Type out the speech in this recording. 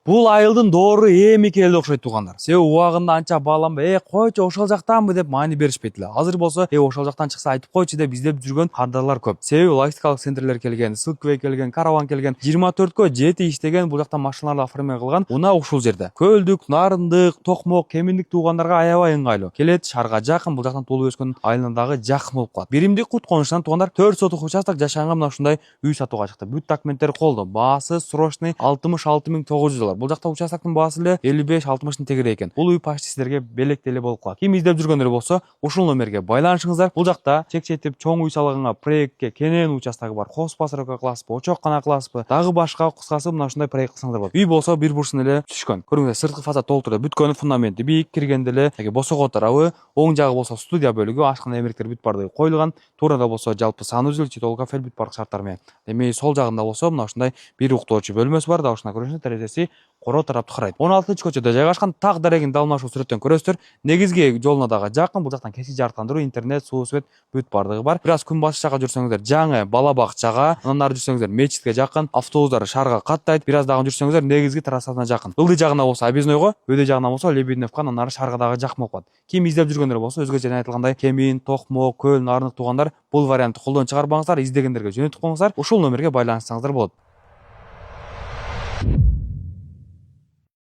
Бул айылдын доору эми келди окшойт туугандар. Себеби убагында анча бааланбай, койчу ошол жактанбы деп маани беришпейт эле. Азыр болсо, ошол жактан чыкса айтып койчу деп издеп жүргөн кардарлар көп. Себеби логистикалык центрлер келген, Сылквей келген, Караван келген, 24кө 7 иштеген бул жактан машиналарды оформление кылган. Уна ушул жерде. Көлдүк, Нарындык, Токмок, Кеминдик туугандарга аябай ыңгайлуу. Келет шаарга жакын, бул жактан туулуп өскөн айылындагы жакын болуп калат. Биримдик кут конушунан туугандар 4 сотук участок жашаганга мына ушундай үй сатууга чыкты. Бүт документтери колдо. Баасы срочный 66900 доллар. Бул жакта участоктун баасы эле 55-60 тегере экен. Бул үй почти силерге белектеле болуп калат. Ким издеп жүргөндөр болсо, ушул номерге байланышыңыздар. Бул жакта чек-четип чоң үй салганга проектке кенен участогу бар. Хос постройка кыласызбы, очок кана кыласызбы, дагы башка кыскасы мына ушундай проект кылсаңыздар болот. Үй болсо бир бурчун эле түшкөн. Көрүңүздөр, сырткы фасад толтура бүткөн, фундаменти биик, киргенде эле босого тарабы, оң жагы болсо студия бөлүгү, ашкана эмеректер бүт бардыгы коюлган. Туурада болсо жалпы санузел, читол кафе бүт бардык шарттар менен. Эми сол жагында болсо мына ушундай бир уктоочу бөлмөсү бар, дагы ушуна көрүңүздөр, терезеси коро тараптуу карайт. 16-көчөдө жайгашкан. Так дарегин дал ушул сүрөттөн көрөсүздөр. Негизги жолуна дагы жакын. Бул жактан кечки жарыктандыруу, интернет, суу, свет бүт бардыгы бар. Бир аз күнбатыш жакка жүрсөңүздөр, жаңы бала бакчага, андан ары жүрсөңүздөр, мечитке жакын, автобустар шаарга каттайт. Бир аз дагы жүрсөңүздөр, негизги трассасына жакын. Ылдый жагына болсо Объезднойго, өйдө жагына болсо Лебединовго, андан ары шаарга дагы жакын болуп калат. Ким издеп жүргөндөр болсо, өзгө жерде айтылгандай Кемин, Токмок, Көл, Нарындык туугандар бул вариантты колдон чыгарбаңыздар, издегендерге жөнөтүп коюңуздар. Ушул номерге байланышсаңыздар болот.